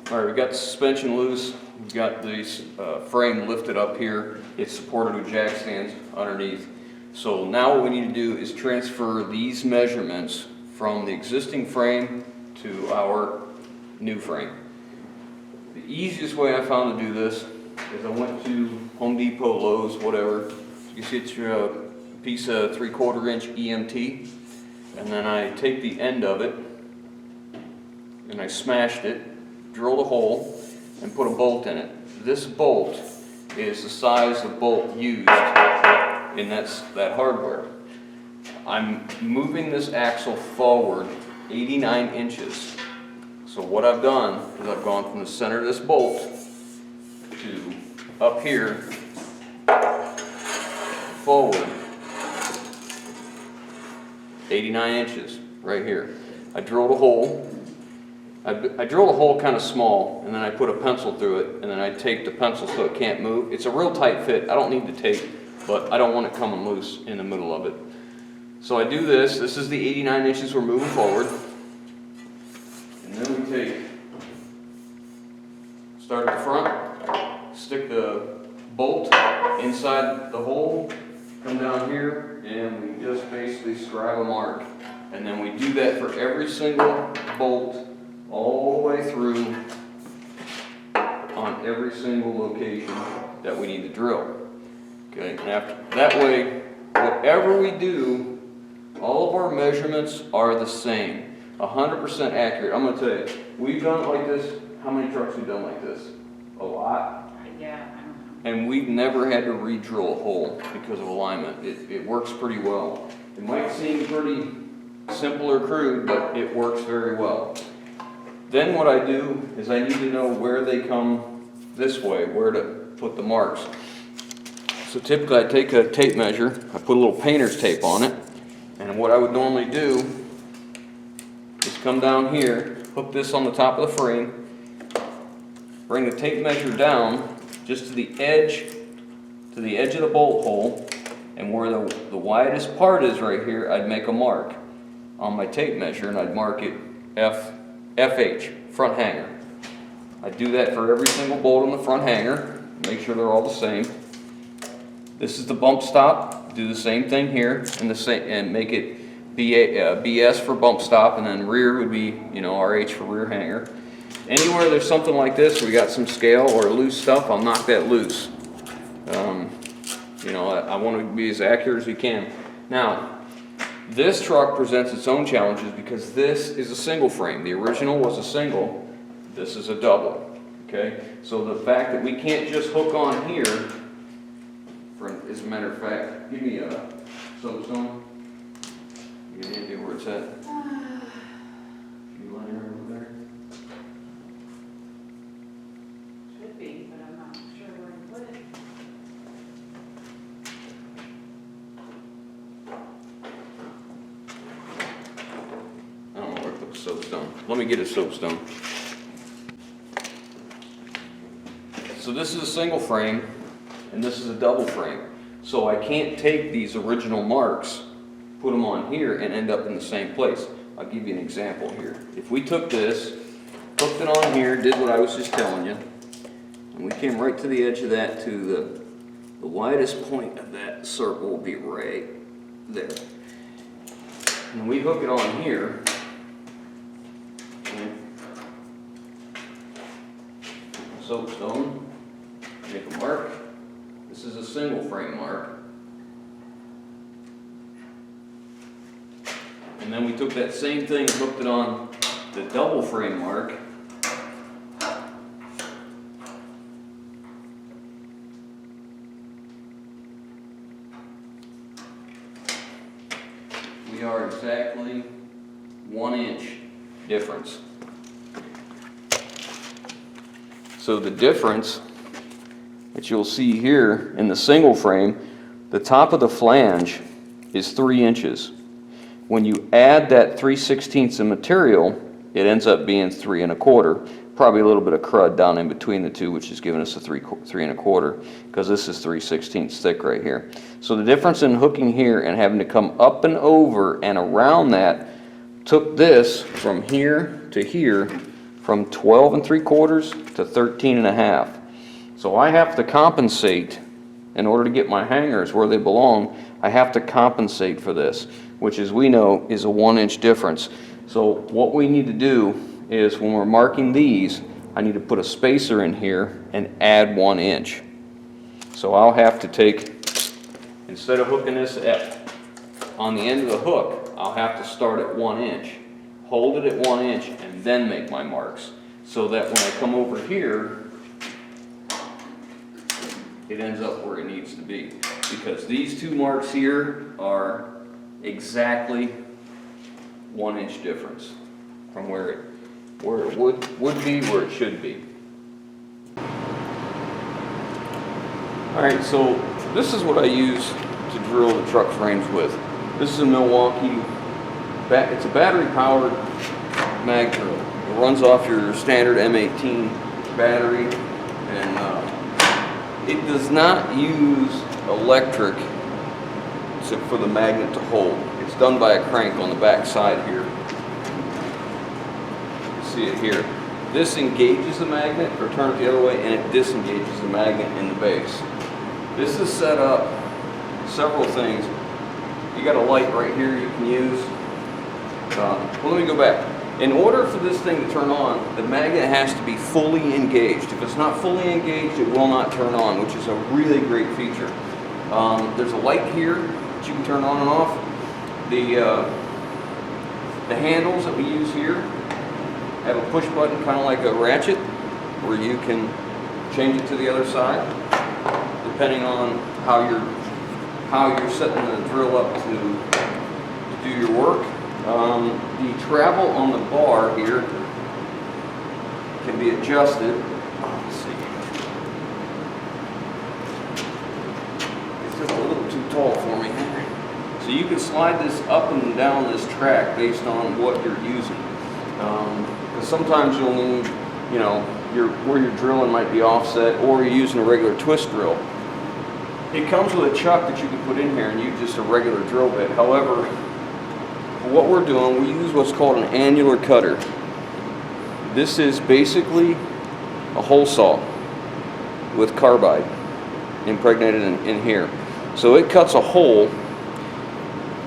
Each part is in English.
All right, we've got the suspension loose. We've got the frame lifted up here. It's supported with jack stands underneath. So now what we need to do is transfer these measurements from the existing frame to our new frame. The easiest way I found to do this is I went to Home Depot, Lowe's, whatever. You see it's your piece of 3/4 inch EMT, and then I take the end of it and I smashed it, drilled a hole, and put a bolt in it. This bolt is the size of bolt used in that hardware. I'm moving this axle forward 89 inches. So what I've done is I've gone from the center of this bolt to up here, forward 89 inches right here. I drilled a hole. I drilled a hole kind of small, and then I put a pencil through it, and then I taped the pencil so it can't move. It's a real tight fit. I don't need the tape, but I don't want it coming loose in the middle of it. So I do this. This is the 89 inches we're moving forward. And then we start at the front, stick the bolt inside the hole, come down here, and we just basically scribe a mark. And then we do that for every single bolt all the way through on every single location that we need to drill. Okay, and after that way, whatever we do, all of our measurements are the same, 100% accurate. I'm going to tell you, we've done it like this. How many trucks we've done like this? A lot. Yeah, I don't know. And we've never had to re-drill a hole because of alignment. It works pretty well. It might seem pretty simple or crude, but it works very well. Then what I do is I need to know where they come this way, where to put the marks. So typically I take a tape measure, I put a little painter's tape on it, and what I would normally do is come down here, hook this on the top of the frame, bring the tape measure down just to the edge of the bolt hole, and where the widest part is right here, I'd make a mark on my tape measure, and I'd mark it FH, front hanger. I do that for every single bolt on the front hanger, make sure they're all the same. This is the bump stop, do the same thing here, and make it BS for bump stop, and then rear would be, RH for rear hanger. Anywhere there's something like this, we got some scale or loose stuff, I'll knock that loose. I want to be as accurate as we can. Now, this truck presents its own challenges because this is a single frame. The original was a single, this is a double, okay? So the fact that we can't just hook on here, as a matter of fact, give me a soapstone. You get any idea where it's at? You line over there? Should be, but I'm not sure where to put it. I don't know where to put the soapstone. Let me get a soapstone. So this is a single frame, and this is a double frame. So I can't take these original marks, put them on here, and end up in the same place. I'll give you an example here. If we took this, hooked it on here, did what I was just telling you, and we came right to the edge of that to the widest point of that circle will be right there. And we hook it on here, soapstone, make a mark. This is a single frame mark. And then we took that same thing and hooked it on the double frame mark. We are exactly 1 inch difference. So the difference that you'll see here in the single frame, the top of the flange is 3 inches. When you add that 3/16 of material, it ends up being 3 1/4. Probably a little bit of crud down in between the two, which is giving us a 3 1/4, because this is 3/16 thick right here. So the difference in hooking here and having to come up and over and around that took this from here to here from 12 3/4 to 13 1/2. So I have to compensate in order to get my hangers where they belong. I have to compensate for this, which, as we know, is a 1-inch difference. So what we need to do is, when we're marking these, I need to put a spacer in here and add 1 inch. So I'll have to take, instead of hooking this on the end of the hook, I'll have to start at 1 inch, hold it at 1 inch, and then make my marks, so that when I come over here, it ends up where it needs to be. Because these two marks here are exactly 1 inch difference from where it would be, where it should be. Alright, so this is what I use to drill the truck frames with. This is a Milwaukee, it's a battery powered mag drill. It runs off your standard M18 battery, and it does not use electric for the magnet to hold. It's done by a crank on the back side here. You see it here. This engages the magnet, or turn it the other way, and it disengages the magnet in the base. This is set up several things. You got a light right here you can use. Well, let me go back. In order for this thing to turn on, the magnet has to be fully engaged. If it's not fully engaged, it will not turn on, which is a really great feature. There's a light here that you can turn on and off. The handles that we use here have a push button, kind of like a ratchet, where you can change it to the other side, depending on how you're setting the drill up to do your work. The travel on the bar here can be adjusted. Let's see. It's just a little too tall for me. So you can slide this up and down this track based on what you're using. Because sometimes you'll need, where you're drilling might be offset, or you're using a regular twist drill. It comes with a chuck that you can put in here and use just a regular drill bit. However, for what we're doing, we use what's called an annular cutter. This is basically a hole saw with carbide impregnated in here. So it cuts a hole,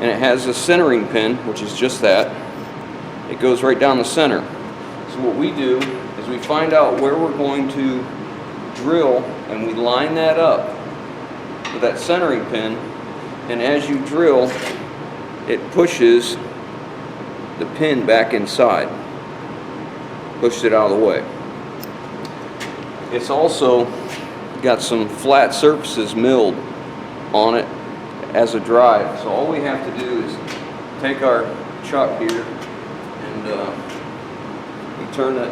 and it has a centering pin, which is just that. It goes right down the center. So what we do is we find out where we're going to drill, and we line that up with that centering pin, and as you drill, it pushes the pin back inside, pushes it out of the way. It's also got some flat surfaces milled on it as a drive. So all we have to do is take our chuck here and we turn the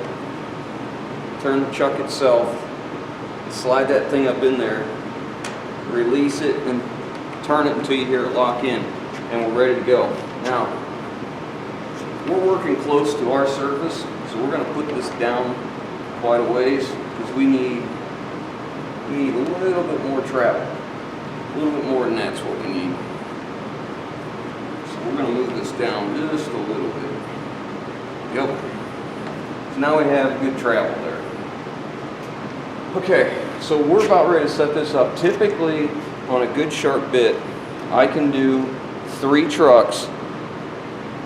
chuck itself, slide that thing up in there, release it, and turn it until you hear it lock in, and we're ready to go. Now, we're working close to our surface, so we're going to put this down quite a ways, because we need a little bit more travel. A little bit more than that's what we need. So we're going to move this down just a little bit. Yep. So now we have good travel there. Okay, so we're about ready to set this up. Typically, on a good sharp bit, I can do 3 trucks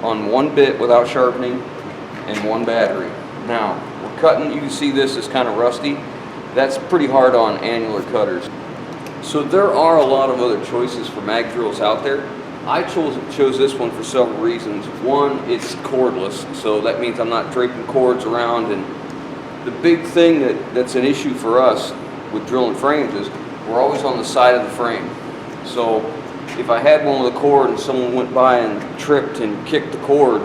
on 1 bit without sharpening and 1 battery. Now, we're cutting, you can see this is kind of rusty. That's pretty hard on annular cutters. So there are a lot of other choices for mag drills out there. I chose this one for several reasons. One, it's cordless, so that means I'm not draping cords around, and the big thing that's an issue for us with drilling frames is we're always on the side of the frame. So if I had one with a cord and someone went by and tripped and kicked the cord,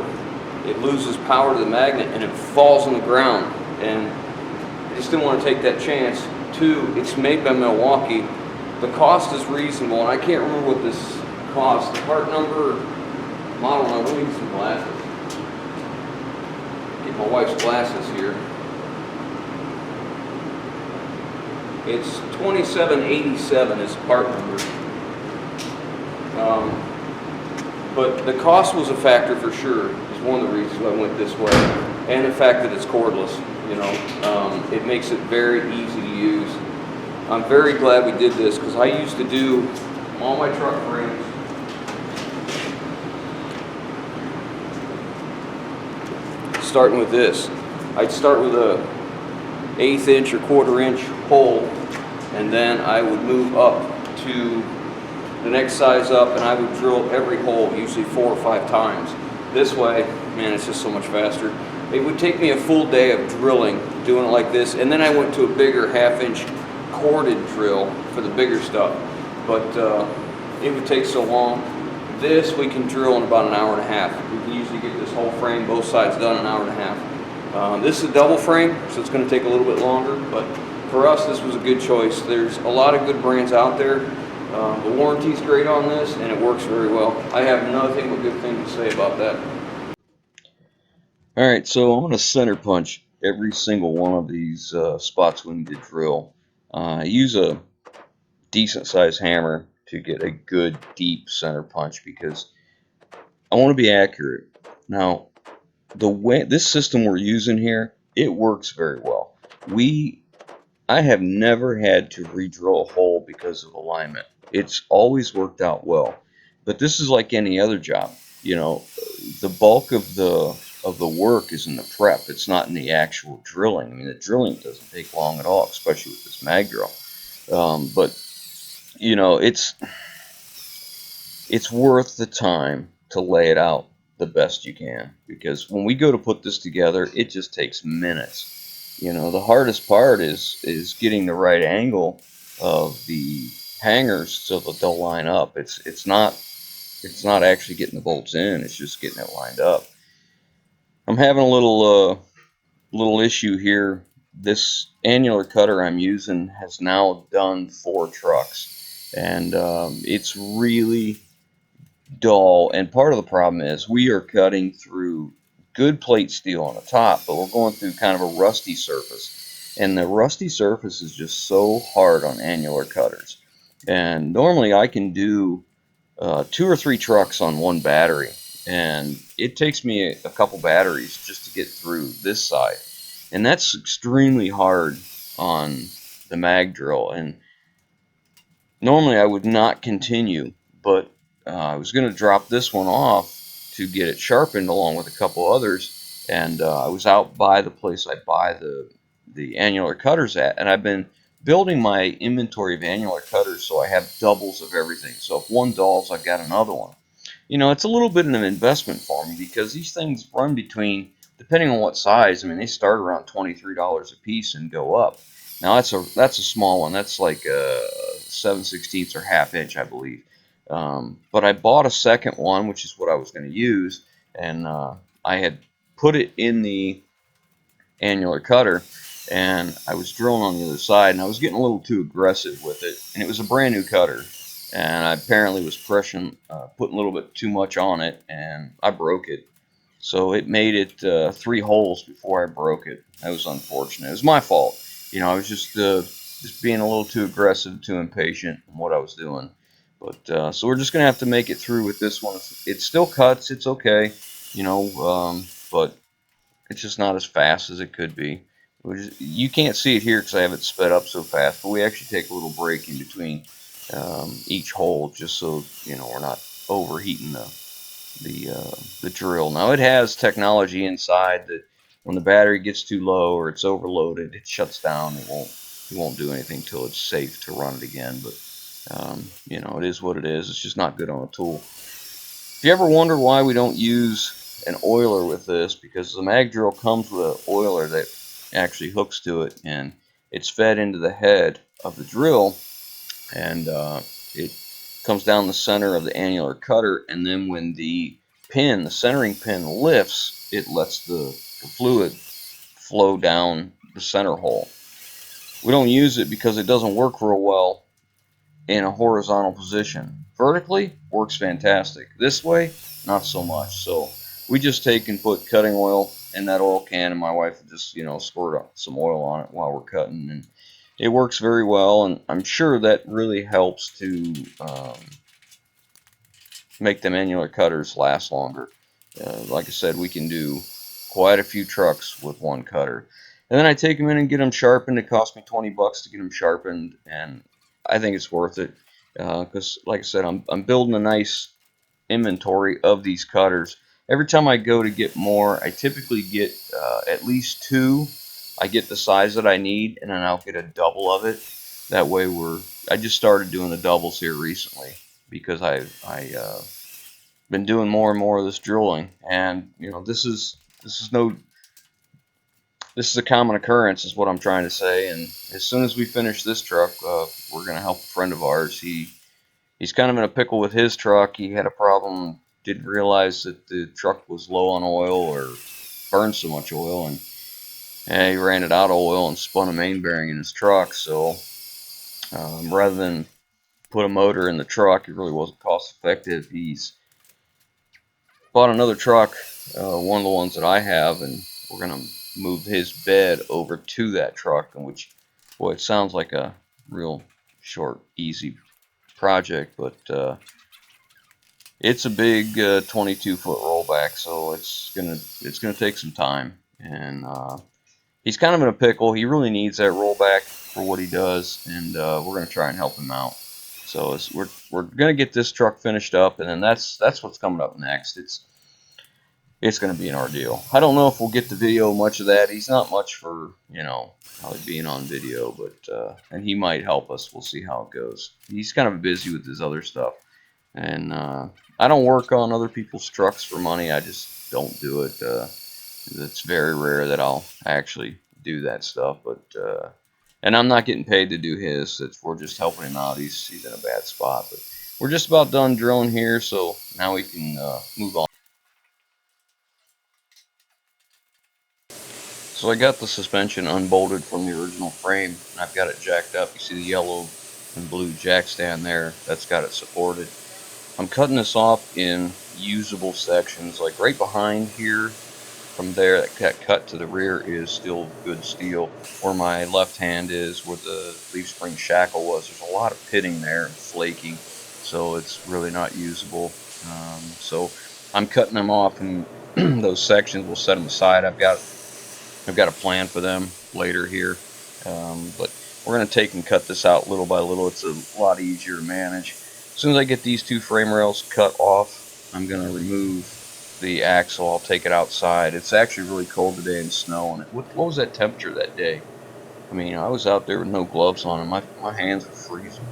it loses power to the magnet and it falls on the ground. And I just didn't want to take that chance. 2, it's made by Milwaukee. The cost is reasonable, and I can't remember what this costs. The part number, model number, let me get some glasses. Get my wife's glasses here. It's 2787 is the part number. But the cost was a factor for sure. It's one of the reasons I went this way. and the fact that it's cordless, you know, it makes it very easy to use. I'm very glad we did this because I used to do all my truck frames. Starting with this, I'd start with a 1/8 inch or 1/4 inch hole, and then I would move up to the next size up, and I would drill every hole, usually 4 or 5 times. This way, man, it's just so much faster. It would take me a full day of drilling, doing it like this, and then I went to a bigger 1/2 inch corded drill for the bigger stuff, but it would take so long. This we can drill in about an hour and a half. We can usually get this whole frame, both sides done in an hour and a half. This is a double frame, so it's going to take a little bit longer, but for us this was a good choice. There's a lot of good brands out there. The warranty's great on this, and it works very well. I have nothing but good things to say about that. Alright, so I'm going to center punch every single one of these spots we need to drill. I use a decent sized hammer to get a good deep center punch because I want to be accurate. Now, the way this system we're using here, it works very well. I have never had to re-drill a hole because of alignment. It's always worked out well. But this is like any other job. You know, the bulk of the work is in the prep. It's not in the actual drilling. I mean, the drilling doesn't take long at all, especially with this mag drill. But you know, it's worth the time to lay it out the best you can, because when we go to put this together, it just takes minutes. You know, the hardest part is getting the right angle of the hangers so that they'll line up. It's not actually getting the bolts in, it's just getting it lined up. I'm having a little issue here. This annular cutter I'm using has now done 4 trucks, and it's really dull. And part of the problem is we are cutting through good plate steel on the top, but we're going through kind of a rusty surface, and the rusty surface is just so hard on annular cutters. And normally I can do 2 or 3 trucks on one battery, and it takes me a couple batteries just to get through this side, and that's extremely hard on the mag drill. And normally I would not continue, but I was going to drop this one off to get it sharpened along with a couple others, and I was out by the place I buy the annular cutters at, and I've been building my inventory of annular cutters so I have doubles of everything. So if one dulls, I've got another one. You know, it's a little bit of an investment for me because these things run between, depending on what size, I mean, they start around $23 a piece and go up. Now that's a small one. That's like a 7/16 or 1/2 inch, I believe. But I bought a second one, which is what I was going to use, and I had put it in the annular cutter, and I was drilling on the other side, and I was getting a little too aggressive with it, and it was a brand new cutter, and I apparently was putting a little bit too much on it, and I broke it. So it made it 3 holes before I broke it. That was unfortunate. It was my fault. You know, I was just being a little too aggressive, too impatient in what I was doing. But so we're just gonna have to make it through with this one. It still cuts. It's okay, you know, but it's just not as fast as it could be. You can't see it here because I have it sped up so fast. But we actually take a little break in between each hole, just so you know we're not overheating the drill. Now it has technology inside that when the battery gets too low or it's overloaded, it shuts down. It won't do anything till it's safe to run it again. But you know, it is what it is. It's just not good on a tool. If you ever wonder why we don't use an oiler with this, because the mag drill comes with an oiler that actually hooks to it, and it's fed into the head of the drill, and it comes down the center of the annular cutter, and then when the centering pin lifts, it lets the fluid flow down the center hole. We don't use it because it doesn't work real well in a horizontal position. Vertically, works fantastic. This way, not so much. So we just take and put cutting oil in that oil can, and my wife will just, you know, squirt some oil on it while we're cutting, and it works very well. And I'm sure that really helps to make them annular cutters last longer. Like I said, we can do quite a few trucks with one cutter. And then I take them in and get them sharpened. It cost me $20 to get them sharpened, and I think it's worth it because, like I said, I'm building a nice inventory of these cutters. Every time I go to get more, I typically get at least 2. I get the size that I need, and then I'll get a double of it. That way I just started doing the doubles here recently because I've been doing more and more of this drilling, and you know, this is a common occurrence is what I'm trying to say. And as soon as we finish this truck, we're gonna help a friend of ours. He's kind of in a pickle with his truck. He had a problem, didn't realize that the truck was low on oil or burned so much oil, and he ran it out of oil and spun a main bearing in his truck. So rather than put a motor in the truck, it really wasn't cost effective. He's bought another truck, one of the ones that I have, and we're gonna move his bed over to that truck, and which, boy, it sounds like a real short, easy project, but it's a big 22-foot rollback, so it's gonna take some time. And he's kind of in a pickle. He really needs that rollback for what he does, and we're gonna try and help him out. So we're gonna get this truck finished up, and then that's what's coming up next. It's gonna be an ordeal. I don't know if we'll get to video much of that. He's not much for, you know, probably being on video, but and he might help us. We'll see how it goes. He's kind of busy with his other stuff, and I don't work on other people's trucks for money. I just don't do it. It's very rare that I'll actually do that stuff, but and I'm not getting paid to do his. We're just helping him out. He's in a bad spot, but we're just about done drilling here, so now we can move on. So I got the suspension unbolted from the original frame, and I've got it jacked up. You see the yellow and blue jack stand there? That's got it supported. I'm cutting this off in usable sections, like right behind here. From there, that cut to the rear is still good steel. Where my left hand is, where the leaf spring shackle was, there's a lot of pitting there and flaking, so it's really not usable. So I'm cutting them off in those sections. We'll set them aside. I've got a plan for them later here, but we're going to take and cut this out little by little. It's a lot easier to manage. As soon as I get these 2 frame rails cut off, I'm going to remove the axle. I'll take it outside. It's actually really cold today and snow on it. What was that temperature that day? I mean, I was out there with no gloves on, and my hands were freezing.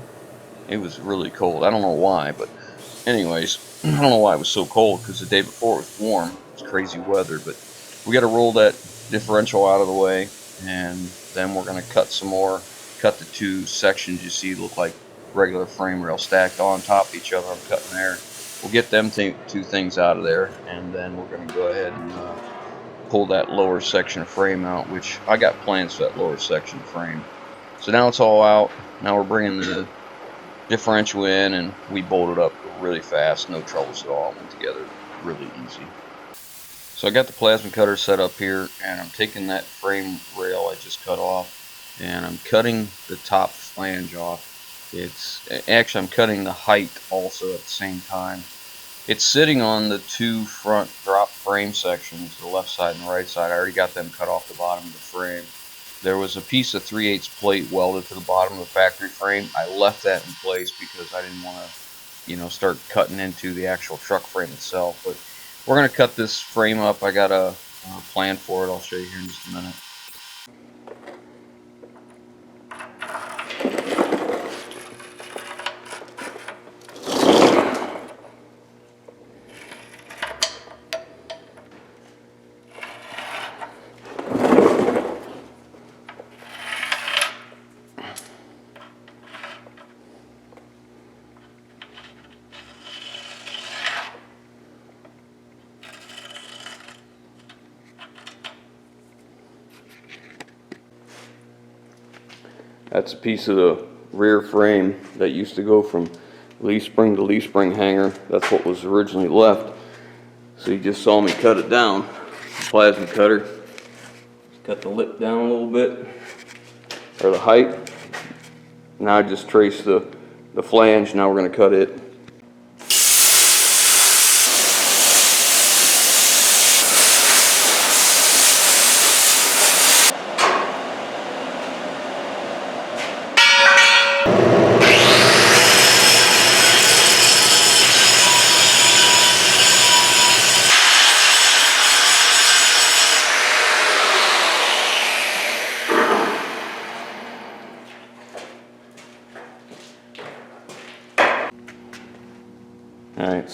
It was really cold. I don't know why, but anyways, I don't know why it was so cold, because the day before it was warm. It was crazy weather, but we got to roll that differential out of the way, and then we're going to cut some more. Cut the 2 sections you see look like regular frame rail stacked on top of each other. I'm cutting there. We'll get them 2 things out of there, and then we're going to go ahead and pull that lower section of frame out, which I got plans for that lower section of frame. So now it's all out. Now we're bringing the differential in, and we bolted up really fast, no troubles at all. Went together really easy. So I got the plasma cutter set up here, and I'm taking that frame rail I just cut off, and I'm cutting the top flange off. I'm cutting the height also at the same time. It's sitting on the 2 front drop frame sections, the left side and the right side. I already got them cut off the bottom of the frame. There was a piece of 3/8 plate welded to the bottom of the factory frame. I left that in place because I didn't want to, you know, start cutting into the actual truck frame itself. But we're going to cut this frame up. I got a plan for it. I'll show you here in just a minute. That's a piece of the rear frame that used to go from leaf spring to leaf spring hanger. That's what was originally left. So you just saw me cut it down. Plasma cutter. Cut the lip down a little bit, or the height. Now I just traced the flange. Now we're going to cut it.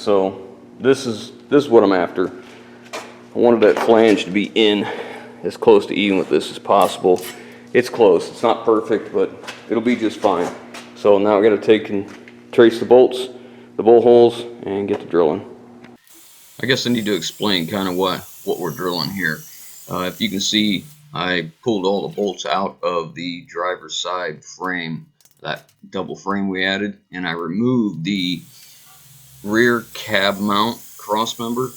So this is what I'm after. I wanted that flange to be in as close to even with this as possible. It's close, it's not perfect, but it'll be just fine. So now I gotta take and trace the bolts, the bolt holes, and get to drilling. I guess I need to explain kind of what we're drilling here. If you can see, I pulled all the bolts out of the driver's side frame, that double frame we added, and I removed the rear cab mount cross member.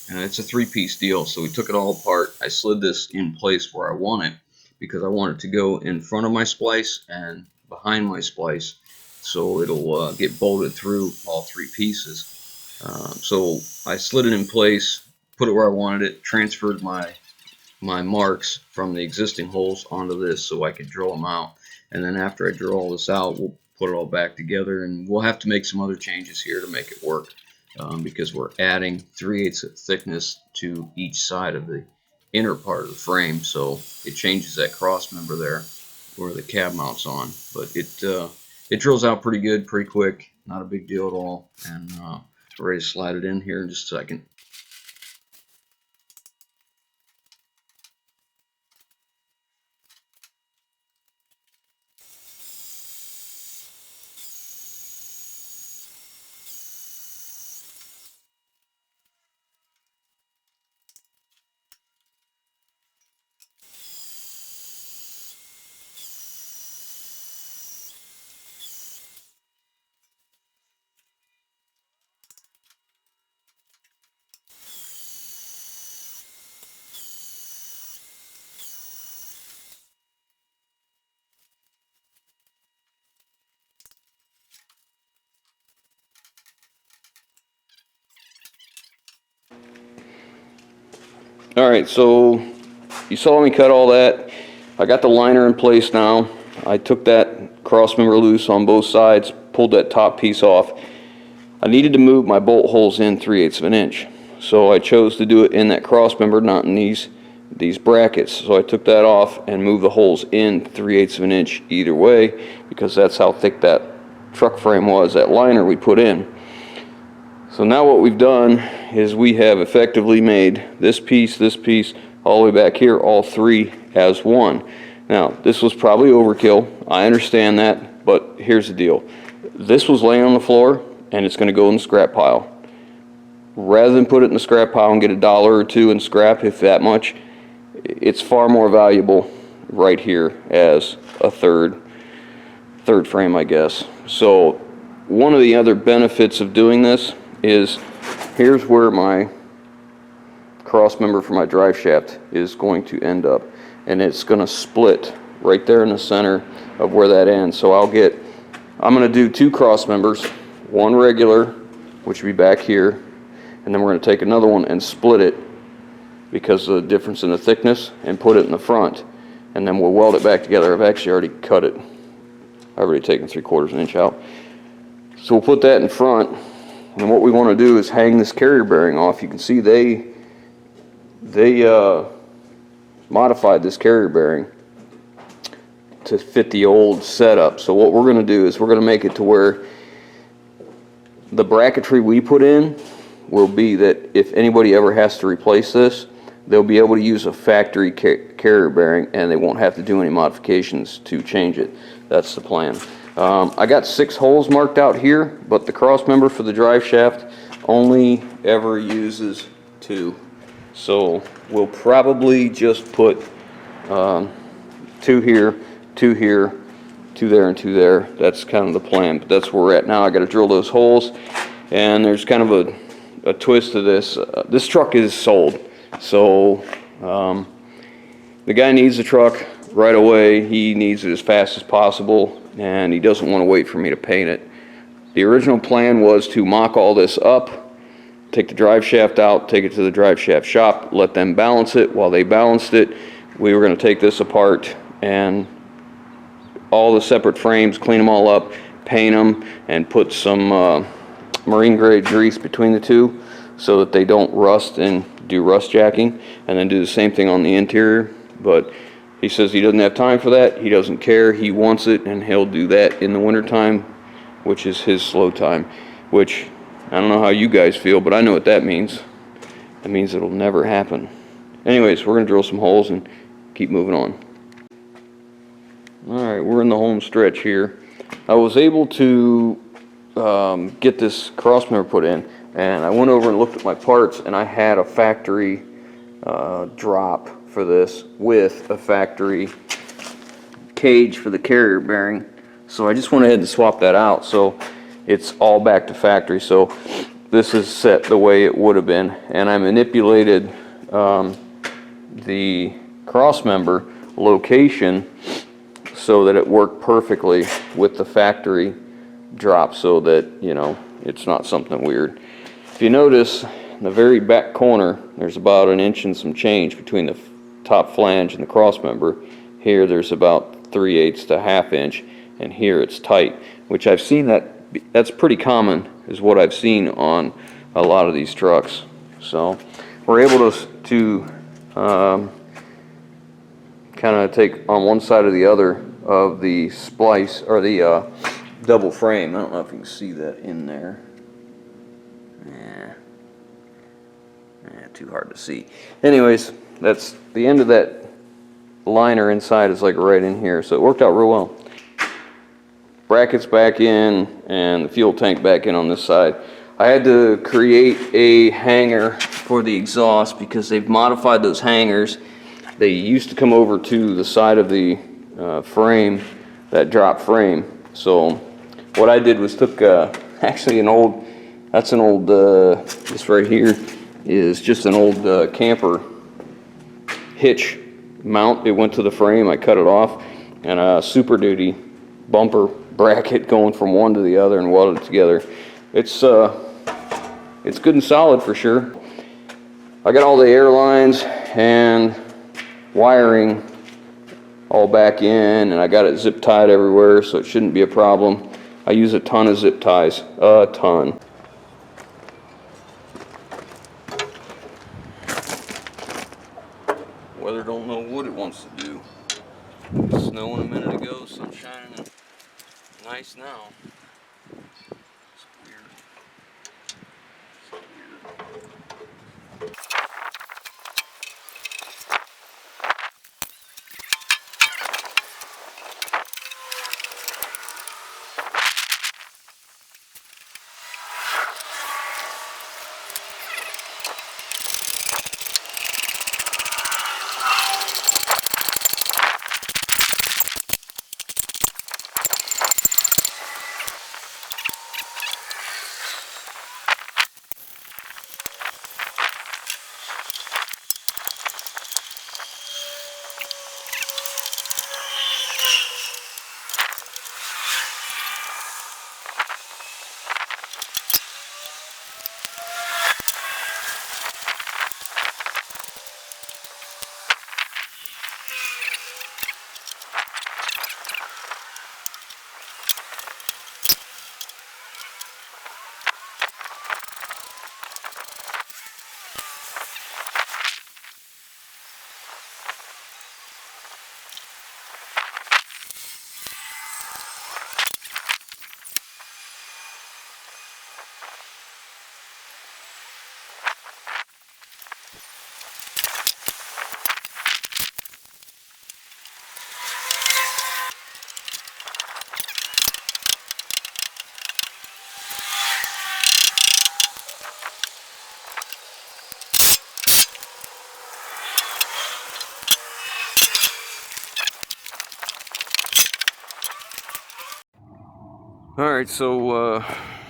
It's a 3-piece deal, so we took it all apart. I slid this in place where I want it because I want it to go in front of my splice and behind my splice, so it'll get bolted through all 3 pieces. So I slid it in place, put it where I wanted it, transferred my marks from the existing holes onto this so I could drill them out. And then after I drill all this out, we'll put it all back together, and we'll have to make some other changes here to make it work, because we're adding 3/8 thickness to each side of the inner part of the frame, so it changes that cross member there where the cab mounts on. But it drills out pretty good, pretty quick, not a big deal at all, and we're ready to slide it in here in just a second. Alright, so you saw me cut all that. I got the liner in place now. I took that cross member loose on both sides, pulled that top piece off. I needed to move my bolt holes in 3/8 of an inch. So I chose to do it in that cross member, not in these brackets. So I took that off and moved the holes in 3/8 of an inch either way, because that's how thick that truck frame was, that liner we put in. So now what we've done is we have effectively made this piece, all the way back here, all 3 as one. Now, this was probably overkill. I understand that, but here's the deal. This was laying on the floor, and it's going to go in the scrap pile. Rather than put it in the scrap pile and get $1 or $2 in scrap, if that much, it's far more valuable right here as a third frame, I guess. So one of the other benefits of doing this is, here's where my cross member for my drive shaft is going to end up, and it's going to split right there in the center of where that ends. So I'm going to do 2 cross members, one regular, which will be back here, and then we're going to take another one and split it because of the difference in the thickness, and put it in the front, and then we'll weld it back together. I've actually already cut it. I've already taken 3/4 inch out. So we'll put that in front. And what we want to do is hang this carrier bearing off. You can see they modified this carrier bearing to fit the old setup. So what we're going to do is we're going to make it to where the bracketry we put in will be that if anybody ever has to replace this, they'll be able to use a factory carrier bearing, and they won't have to do any modifications to change it. That's the plan. I got 6 holes marked out here, but the cross member for the drive shaft only ever uses 2. So we'll probably just put 2 here, 2 here, 2 there, and 2 there. That's kind of the plan, but that's where we're at now. I got to drill those holes, and there's kind of a twist to this. This truck is sold, so the guy needs the truck right away. He needs it as fast as possible, and he doesn't want to wait for me to paint it. The original plan was to mock all this up, take the drive shaft out, take it to the drive shaft shop, let them balance it. While they balanced it, we were going to take this apart and all the separate frames, clean them all up, paint them, and put some marine grade grease between the 2 so that they don't rust, and do rust jacking, and then do the same thing on the interior. But he says he doesn't have time for that. He doesn't care. He wants it, and he'll do that in the wintertime, which is his slow time, which I don't know how you guys feel, but I know what that means. That means it'll never happen. Anyways, we're gonna drill some holes and keep moving on. All right, we're in the home stretch here. I was able to get this crossmember put in, and I went over and looked at my parts, and I had a factory drop for this with a factory cage for the carrier bearing. So I just went ahead and swapped that out, so it's all back to factory. So this is set the way it would have been, and I manipulated the crossmember location so that it worked perfectly with the factory drop, so that, you know, it's not something weird. If you notice, in the very back corner, there's about 1 inch and some change between the top flange and the crossmember. Here there's about 3/8 to 1/2 inch, and here it's tight, which I've seen that's pretty common, is what I've seen on a lot of these trucks. So we're able to kind of take on one side or the other of the splice, or the double frame. I don't know if you can see that in there. Too hard to see. Anyways, that's the end of that liner inside, is like right in here, so it worked out real well. Brackets back in and the fuel tank back in on this side. I had to create a hanger for the exhaust because they've modified those hangers. They used to come over to the side of the frame, that drop frame. So what I did was took actually an old, this right here is just an old camper hitch mount. It went to the frame, I cut it off, and a Super Duty bumper bracket going from one to the other and welded it together. It's good and solid for sure. I got all the air lines and wiring all back in, and I got it zip tied everywhere, so it shouldn't be a problem. I use a ton of zip ties, a ton. Weather don't know what it wants to do. Snowing a minute ago, sun shining nice now. It's weird. Alright, so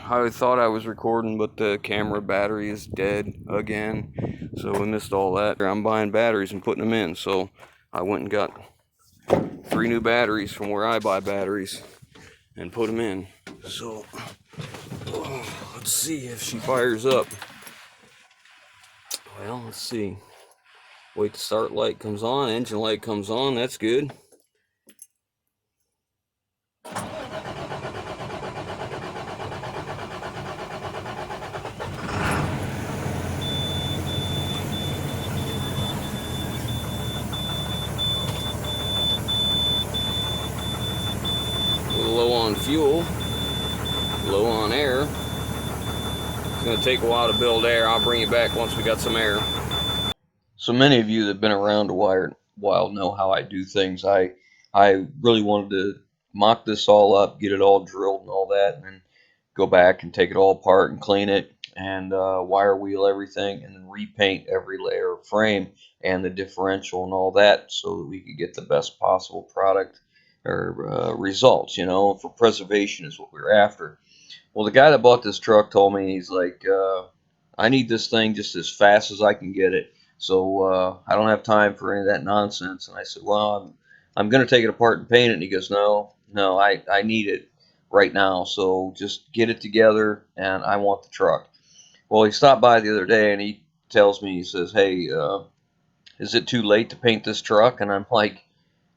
I thought I was recording, but the camera battery is dead again, so we missed all that. I'm buying batteries and putting them in, so I went and got 3 new batteries from where I buy batteries and put them in. So let's see if she fires up. Well, let's see. Wait, the start light comes on, engine light comes on, that's good. Low on fuel, low on air, It's going to take a while to build air. I'll bring you back once we got some air. So many of you that have been around a while know how I do things. I really wanted to mock this all up, get it all drilled and all that, and then go back and take it all apart and clean it and wire wheel everything and then repaint every layer of frame and the differential and all that so that we could get the best possible product or results, you know, for preservation is what we were after. Well, the guy that bought this truck told me, he's like, I need this thing just as fast as I can get it. So I don't have time for any of that nonsense. And I said, well, I'm going to take it apart and paint it. And he goes, no, I need it right now. So just get it together and I want the truck. Well, he stopped by the other day and he tells me, he says, hey, is it too late to paint this truck? And I'm like,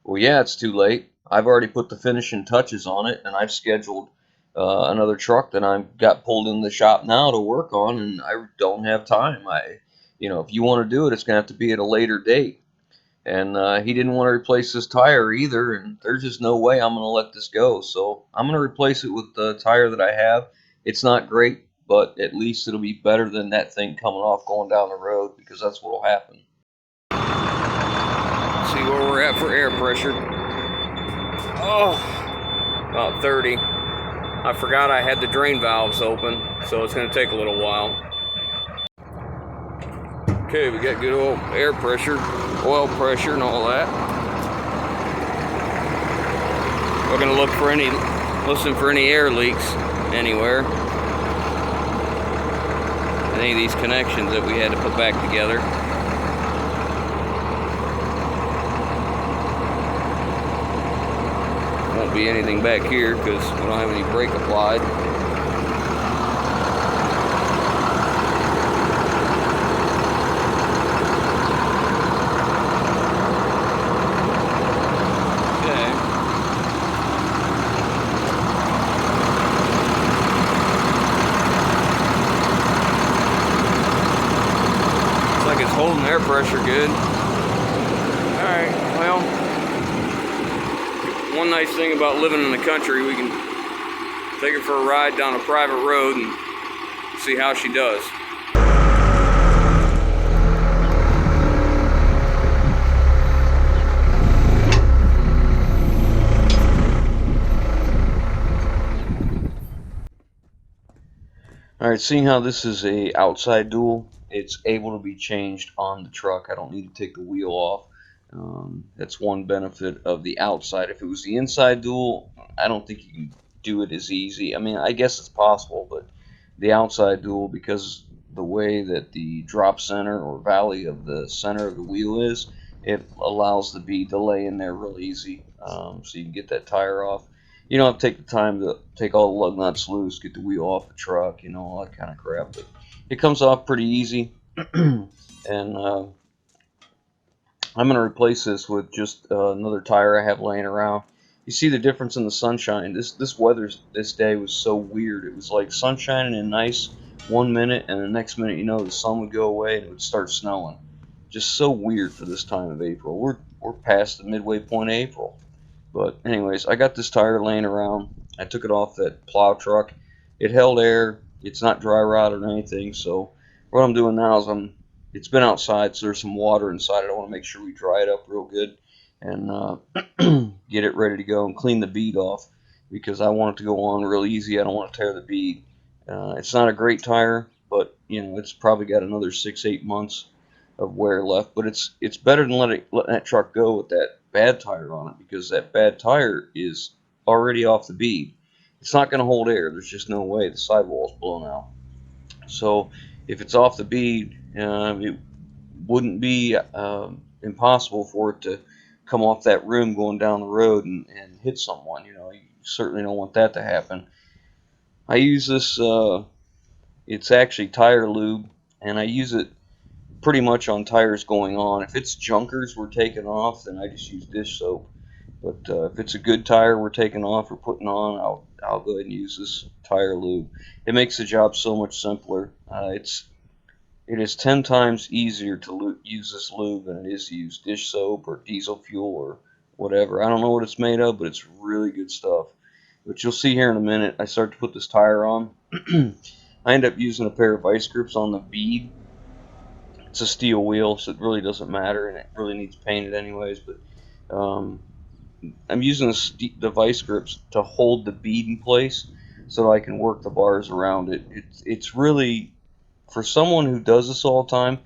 well, yeah, it's too late. I've already put the finishing touches on it, and I've scheduled another truck that I've got pulled in the shop now to work on, and I don't have time. If you want to do it, it's going to have to be at a later date. And he didn't want to replace this tire either, and there's just no way I'm going to let this go. So I'm going to replace it with the tire that I have. It's not great, but at least it'll be better than that thing coming off going down the road, because that's what will happen. See where we're at for air pressure. Oh, about 30. I forgot I had the drain valves open, so it's going to take a little while. Okay, we got good old air pressure, oil pressure, and all that. We're going to listen for any air leaks anywhere. Any of these connections that we had to put back together. Won't be anything back here because we don't have any brake applied. Okay. Looks like it's holding air pressure good. Alright, well. One nice thing about living in the country, we can take her for a ride down a private road and see how she does. Alright, seeing how this is a outside dual, it's able to be changed on the truck. I don't need to take the wheel off. That's one benefit of the outside. If it was the inside dual, I don't think you can do it as easy. I mean, I guess it's possible, but the outside dual, because the way that the drop center or valley of the center of the wheel is, it allows the bead to lay in there real easy, so you can get that tire off. You don't have to take the time to take all the lug nuts loose, get the wheel off the truck, all that kind of crap. But it comes off pretty easy, and I'm going to replace this with just another tire I have laying around. You see the difference in the sunshine. This weather this day was so weird. It was like sunshine and nice 1 minute, and the next minute, the sun would go away and it would start snowing. Just so weird for this time of April. We're past the midway point of April. But anyways, I got this tire laying around. I took it off that plow truck. It held air. It's not dry rotted or anything. So what I'm doing now is it's been outside, so there's some water inside it. I want to make sure we dry it up real good and get it ready to go and clean the bead off, because I want it to go on real easy. I don't want to tear the bead. It's not a great tire, but it's probably got another 6-8 months of wear left. But it's better than letting that truck go with that bad tire on it, because that bad tire is already off the bead. It's not going to hold air. There's just no way. The sidewall's blown out. So if it's off the bead, it wouldn't be impossible for it to come off that rim going down the road and hit someone. You certainly don't want that to happen. I use this, it's actually tire lube, and I use it pretty much on tires going on. If it's junkers we're taking off, then I just use dish soap. But if it's a good tire we're taking off or putting on, I'll go ahead and use this tire lube. It makes the job so much simpler. It is 10 times easier to use this lube than it is to use dish soap or diesel fuel or whatever. I don't know what it's made of, but it's really good stuff. But you'll see here in a minute, I start to put this tire on. I end up using a pair of vice grips on the bead. It's a steel wheel, so it really doesn't matter, and it really needs painted anyways. But um, I'm using the vice grips to hold the bead in place so that I can work the bars around it. It's really, for someone who does this all the time,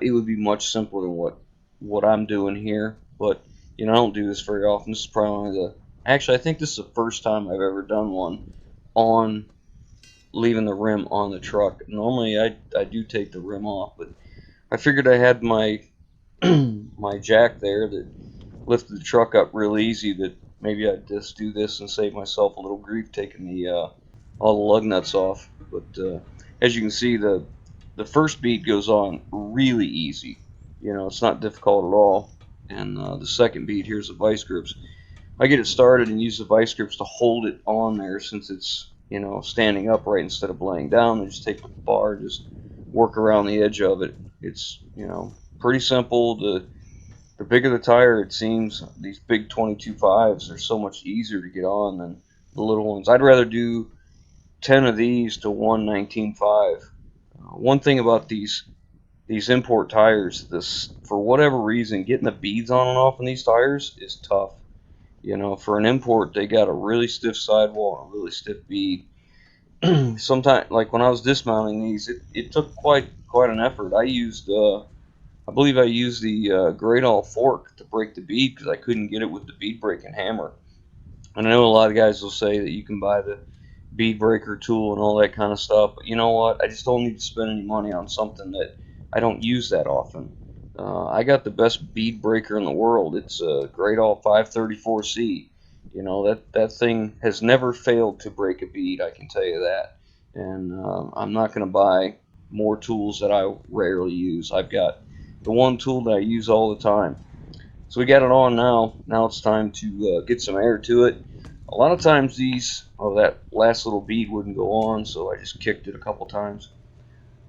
it would be much simpler than what I'm doing here. But I don't do this very often. This is probably actually, I think this is the first time I've ever done one on leaving the rim on the truck. Normally, I do take the rim off, but I figured I had my my jack there that lifted the truck up real easy, that maybe I'd just do this and save myself a little grief taking the all the lug nuts off. But as you can see, the first bead goes on really easy. It's not difficult at all. And the second bead, here's the vice grips. I get it started and use the vice grips to hold it on there, since it's standing upright instead of laying down. And just take the bar, just work around the edge of it. It's pretty simple. The bigger the tire, it seems, these big 22.5s are so much easier to get on than the little ones. I'd rather do 10 of these to one 19.5. One thing about these import tires, this, for whatever reason, getting the beads on and off in these tires is tough. For an import, they got a really stiff sidewall and a really stiff bead. Sometimes, like when I was dismounting these, it took quite an effort. I believe I used the great all fork to break the bead because I couldn't get it with the bead breaking hammer. And I know a lot of guys will say that you can buy the bead breaker tool and all that kind of stuff, but you know what? I just don't need to spend any money on something that I don't use that often. I got the best bead breaker in the world. It's a great all 534C. That thing has never failed to break a bead, I can tell you that. And I'm not going to buy more tools that I rarely use. I've got the one tool that I use all the time. So we got it on now. Now it's time to get some air to it. A lot of times that last little bead wouldn't go on, so I just kicked it a couple times.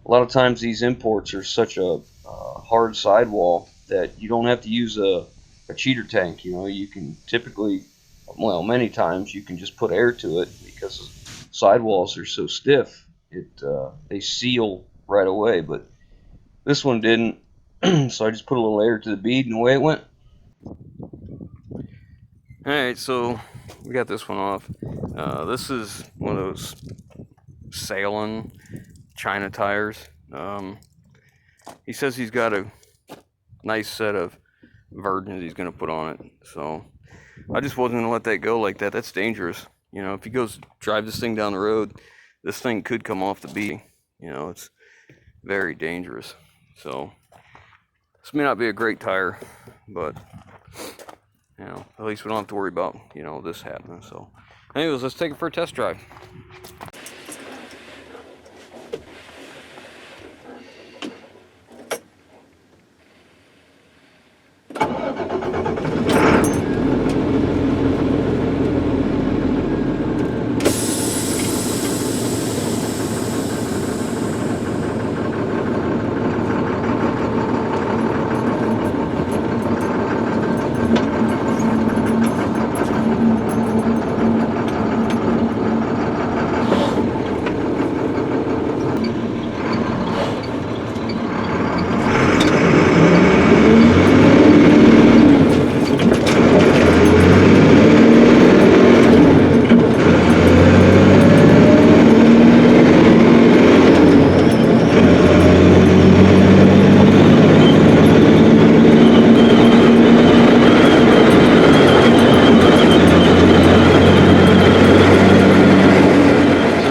A lot of times these imports are such a hard sidewall that you don't have to use a cheater tank. You can typically, well, many times you can just put air to it because sidewalls are so stiff. They seal right away, but this one didn't. So I just put a little air to the bead and away it went. Alright, so we got this one off. This is one of those sailing China tires. He says he's got a nice set of virgins he's going to put on it. So I just wasn't going to let that go like that. That's dangerous. If he goes drive this thing down the road, this thing could come off the bead. It's very dangerous. So this may not be a great tire, but at least we don't have to worry about, this happening. So anyways, let's take it for a test drive.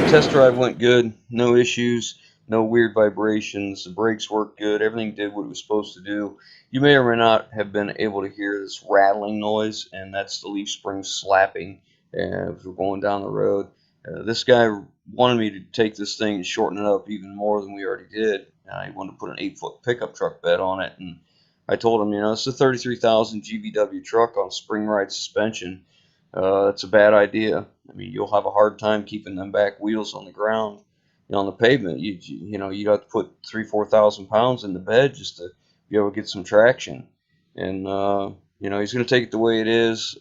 Test drive went good, no issues, no weird vibrations. The brakes worked good, everything did what it was supposed to do. You may or may not have been able to hear this rattling noise, and that's the leaf springs slapping as we're going down the road. This guy wanted me to take this thing and shorten it up even more than we already did. He wanted to put an 8-foot pickup truck bed on it, and I told him, it's a 33,000 GVW truck on spring ride suspension. That's a bad idea. I mean, you'll have a hard time keeping them back wheels on the ground, on the pavement. You have to put 3,000-4,000 pounds in the bed just to be able to get some traction. And he's going to take it the way it is.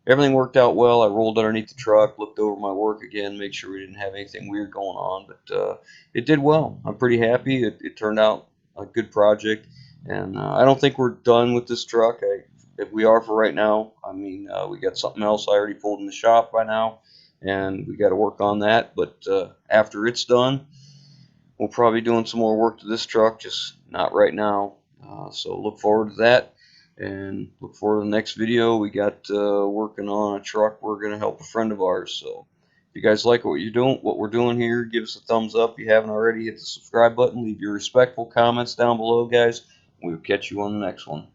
everything worked out well. I rolled underneath the truck, looked over my work again, make sure we didn't have anything weird going on, but it did well. I'm pretty happy. It turned out a good project, and I don't think we're done with this truck. If we are for right now. I mean, we got something else I already pulled in the shop by now, and we got to work on that. But after it's done, we'll probably be doing some more work to this truck, just not right now. So look forward to that, and look forward to the next video. We got working on a truck. We're gonna help a friend of ours. So if you guys like what we're doing here, give us a thumbs up. If you haven't already, hit the subscribe button. Leave your respectful comments down below, guys. We'll catch you on the next one.